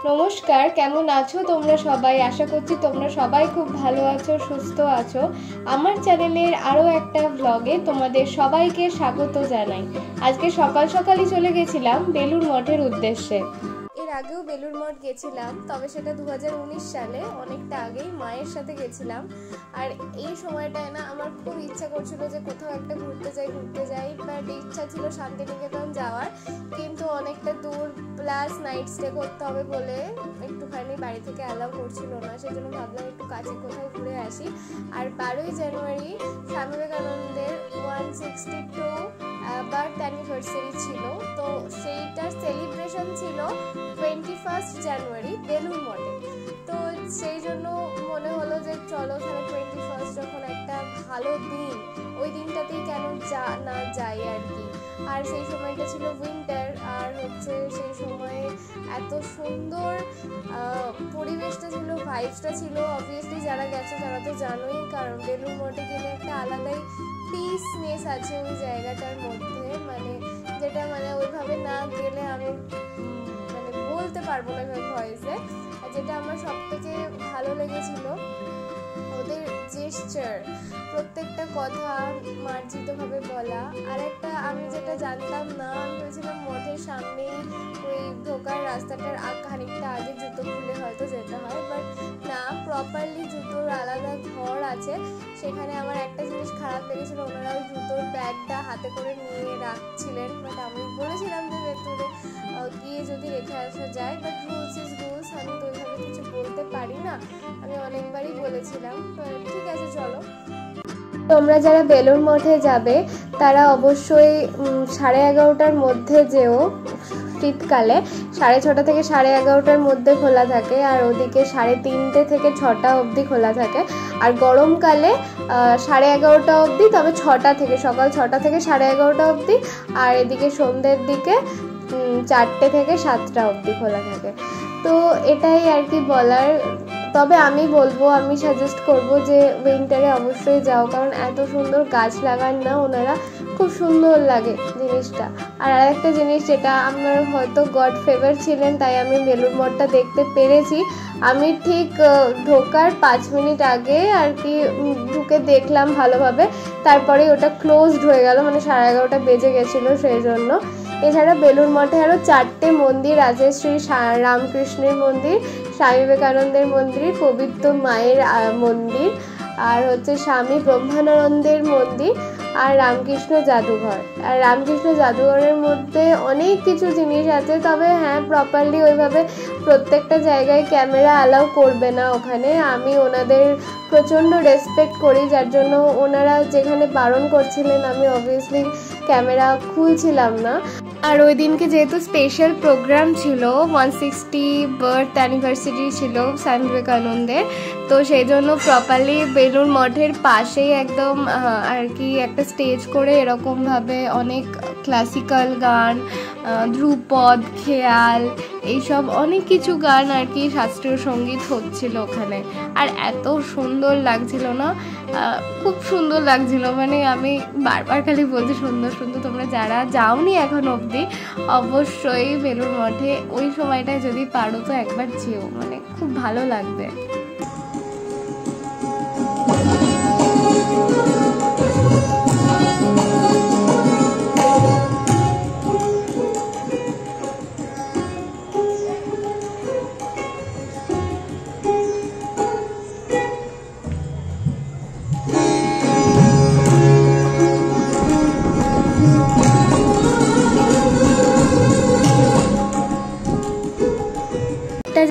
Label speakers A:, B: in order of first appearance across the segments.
A: নমস্কার, কেমন আছো তোমরা সবাই? আশা করছি তোমরা সবাই খুব ভালো আছো, সুস্থ আছো। আমার চ্যানেলের আরও একটা ব্লগে তোমাদের সবাইকে স্বাগত জানাই। আজকে সকাল সকালই চলে গেছিলাম বেলুড় মঠের উদ্দেশ্যে। এর আগেও বেলুড় মঠ গেছিলাম, তবে সেটা 2019 সালে, অনেকটা আগেই মায়ের সাথে গেছিলাম। আর এই সময়টায় না আমার খুব ইচ্ছা করছিল যে কোথাও একটা ঘুরতে যাই, বাট ইচ্ছা ছিল শান্তিনিকেতন যাওয়ার, কিন্তু অনেকটা দূর প্লাস নাইট স্টে করতে হবে বলে একটুখানি বাড়ি থেকে অ্যালাউ করছিল না। সেজন্য ভাবলাম একটু কাছে কোথাও ঘুরে আসি। আর 12ই জানুয়ারি স্বামী বিবেকানন্দের 162 বার্থ অ্যানিভার্সারি ছিল, তো সেইটার সেলিব্রেশন ছিল 21 জানুয়ারি বেলুড় মঠে। তো সেই জন্য মনে হলো যে চলো তাহলে 21 যখন একটা ভালো দিন, ওই দিনটাতেই কেন না যাই আর কি। আর সেই সময়টা ছিল উইন্টার, আর হচ্ছে সেই সময়ে এত সুন্দর পরিবেশটা ছিল, ভাইবসটা ছিল। অবভিয়াসলি যারা গেছে তারা তো জানোই, কারণ বেলুড় মঠে গেলে একটা আলাদাই পিসনেস আছে ওই জায়গাটার মধ্যে, যেটা ওইভাবে না গেলে আমি বলতে পারবো না ভয়েসে। যেটা আমার সব থেকে ভালো লেগেছিল ওদের জেস্চার, প্রত্যেকটা কথা মার্জিতভাবে বলা। আর একটা আমি যেটা জানতাম না, আমি ভেবেছিলাম মঠের সামনেই ওই ঢোকার রাস্তাটার খানিকটা আগে জুতো খুলে হয়তো যেতে হয়, বাট না, প্রপারলি জুতোর আলাদা ঘর আছে। সেখানে আমার একটা জিনিস খারাপ লেগেছিল, ওনারা ওই জুতোর ব্যাগটা হাতে করে নিয়ে রাখছিলেন, বাট আমি বলেছিলাম যে ভেতরে গিয়ে যদি রেখে আসা যায়, বাট রুলস ইজ রুলস, আমি তো ওইভাবে কিছু বলতে পারি না। আমি অনেকবারই বলেছিলাম, ঠিক আছে চলো। তোমরা যারা বেলুড় মঠে যাবে তারা অবশ্যই 11:30টার মধ্যে যেও। শীতকালে 6:30 থেকে 11:30টার মধ্যে খোলা থাকে, আর ওদিকে 3:30 থেকে 6টা অবধি খোলা থাকে। আর গরমকালে 11:30 অবধি, তবে 6টা থেকে, সকাল 6টা থেকে 11:30 অবধি। আর এদিকে সন্ধ্যের দিকে 4টে থেকে 7টা অবধি খোলা থাকে। তো এটাই আর কি বলার। তবে আমি সাজেস্ট করব যে উইন্টারে অবশ্যই যাও, কারণ এত সুন্দর গাছ লাগান না ওনারা, খুব সুন্দর লাগে জিনিসটা। আর আরেকটা জিনিস যেটা আমার হয়তো গড ফেভার ছিলেন, তাই আমি বেলুড় মঠটা দেখতে পেরেছি। আমি ঠিক ঢোকার 5 মিনিট আগে আর কি ঢুকে দেখলাম ভালোভাবে, তারপরে ওটা ক্লোজড হয়ে গেল, 11:30 বেজে গেছিলো সেই জন্য। এছাড়া বেলুড় মঠে আরও 4টে মন্দির আছে, শ্রী রামকৃষ্ণের মন্দির, স্বামী বিবেকানন্দের মন্দির, পবিত্র মায়ের মন্দির, আর হচ্ছে স্বামী ব্রহ্মানন্দের মন্দির, আর রামকৃষ্ণ জাদুঘর। আর রামকৃষ্ণ জাদুঘরের মধ্যে অনেক কিছু জিনিস আছে, তবে হ্যাঁ, প্রপারলি ওইভাবে প্রত্যেকটা জায়গায় ক্যামেরা অ্যালাউ করবে না ওখানে। আমি ওনাদের প্রচণ্ড রেসপেক্ট করি, যার জন্য ওনারা যেখানে বারণ করছিলেন আমি অবভিয়াসলি ক্যামেরা খুলছিলাম না। আর ওই দিনকে যেহেতু স্পেশাল প্রোগ্রাম ছিল, 160 বার্থ অ্যানিভার্সারি ছিল স্বামী বিবেকানন্দের, তো সেই জন্য প্রপারলি বেলুড় মঠের পাশেই একদম আর কি একটা স্টেজ করে এরকমভাবে অনেক ক্লাসিক্যাল গান, ধ্রুপদ, খেয়াল, এইসব অনেক কিছু গান আর কি, শাস্ত্রীয় সঙ্গীত হচ্ছিল ওখানে। আর এত সুন্দর লাগছিল না, খুব সুন্দর লাগছিল। আমি বারবার খালি বলছি সুন্দর সুন্দর। তোমরা যারা যাওনি এখন অবধি অবশ্যই বেলুড় মঠে ওই সময়টায় যদি পারো তো একবার যেও, খুব ভালো লাগবে।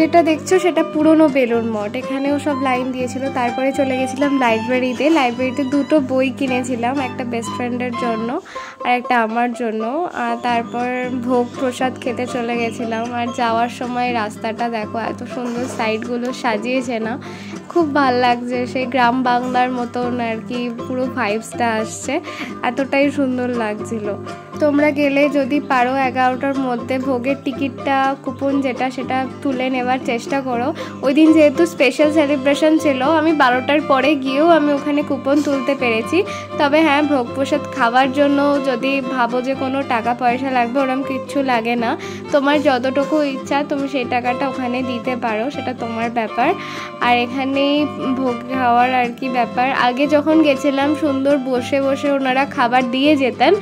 A: যেটা দেখছো সেটা পুরনো বেলুড় মঠ, এখানেও সব লাইন দিয়েছিল। তারপরে চলে গেছিলাম লাইব্রেরিতে। 2টো বই কিনেছিলাম, একটা বেস্ট ফ্রেন্ডের জন্য আর একটা আমার জন্য। আর তারপর ভোগ প্রসাদ খেতে চলে গেছিলাম। আর যাওয়ার সময় রাস্তাটা দেখো, এত সুন্দর সাইডগুলো সাজিয়েছে না, খুব ভাল লাগছে। সেই গ্রাম বাংলার মতন আর কি পুরো ভাইবসটা আসছে, এতটাই সুন্দর লাগছিল। তোমরা গেলে যদি পারো 11টার মধ্যে ভোগের টিকিটটা কুপন যেটা সেটা তুলে নেওয়ার চেষ্টা করো। ওই দিন যেহেতু স্পেশাল সেলিব্রেশন ছিল, আমি 12টার পরে গিয়েও আমি ওখানে কুপন তুলতে পেরেছি। তবে হ্যাঁ, ভোগ প্রসাদ খাওয়ার জন্য যদি ভাবো যে কোনো টাকা পয়সা লাগবে, ওরকম কিচ্ছু লাগে না। তোমার যতটুকু ইচ্ছা তুমি সেই টাকাটা ওখানে দিতে পারো, সেটা তোমার ব্যাপার। আর এখানেই ভোগ খাওয়ার আর কি ব্যাপার। আগে যখন গেছিলাম সুন্দর বসে বসে ওনারা খাবার দিয়ে যেতেন,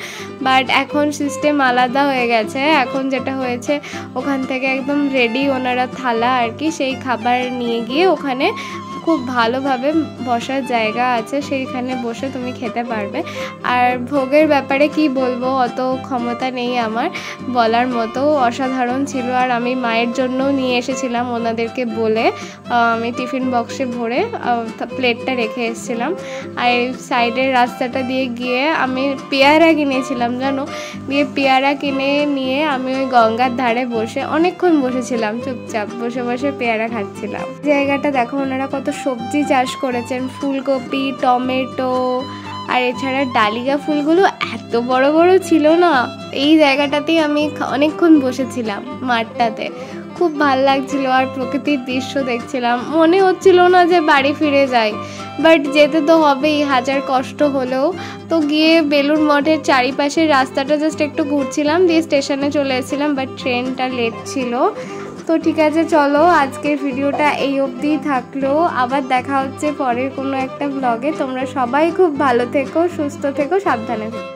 A: বাট এখন সিস্টেম আলাদা হয়ে গেছে। এখন যেটা হয়েছে, ওখান থেকে একদম রেডি ওনারা থালা আর কি, সেই খাবার নিয়ে গিয়ে ওখানে খুব ভালোভাবে বসার জায়গা আছে, সেইখানে বসে তুমি খেতে পারবে। আর ভোগের ব্যাপারে কি বলবো, অত ক্ষমতা নেই আমার বলার মতো, অসাধারণ ছিল। আর আমি মায়ের জন্য নিয়ে এসেছিলাম ওনাদেরকে বলে, আমি টিফিন বক্সে ভরে প্লেটটা রেখে এসেছিলাম। আর সাইডের রাস্তাটা দিয়ে গিয়ে আমি পেয়ারা কিনেছিলাম জানো, দিয়ে পেয়ারা কিনে নিয়ে আমি ওই গঙ্গার ধারে বসে অনেকক্ষণ বসেছিলাম, চুপচাপ বসে বসে পেয়ারা খাচ্ছিলাম। জায়গাটা দেখো, ওনারা কত সবজি চাষ করেছেন, ফুলকপি, টমেটো, আর এছাড়া ডালিয়া ফুলগুলো এত বড় বড় ছিল না। এই জায়গাটাতেই আমি অনেকক্ষণ বসেছিলাম মাঠটাতে, খুব ভাল লাগছিল। আর প্রকৃতির দৃশ্য দেখছিলাম, মনে হচ্ছিল না যে বাড়ি ফিরে যাই, বাট যেতে তো হবেই, হাজার কষ্ট হলেও। তো গিয়ে বেলুড় মঠের চারিপাশের রাস্তাটা জাস্ট একটু ঘুরছিলাম, দিয়ে স্টেশনে চলে এসেছিলাম, বাট ট্রেনটা লেট ছিল। তো ঠিক আছে, চলো আজকের ভিডিওটা এই অবধিই থাকলো। আবার দেখা হচ্ছে পরের কোনো একটা ব্লগে। তোমরা সবাই খুব ভালো থেকো, সুস্থ থেকো, সাবধানে থেকো।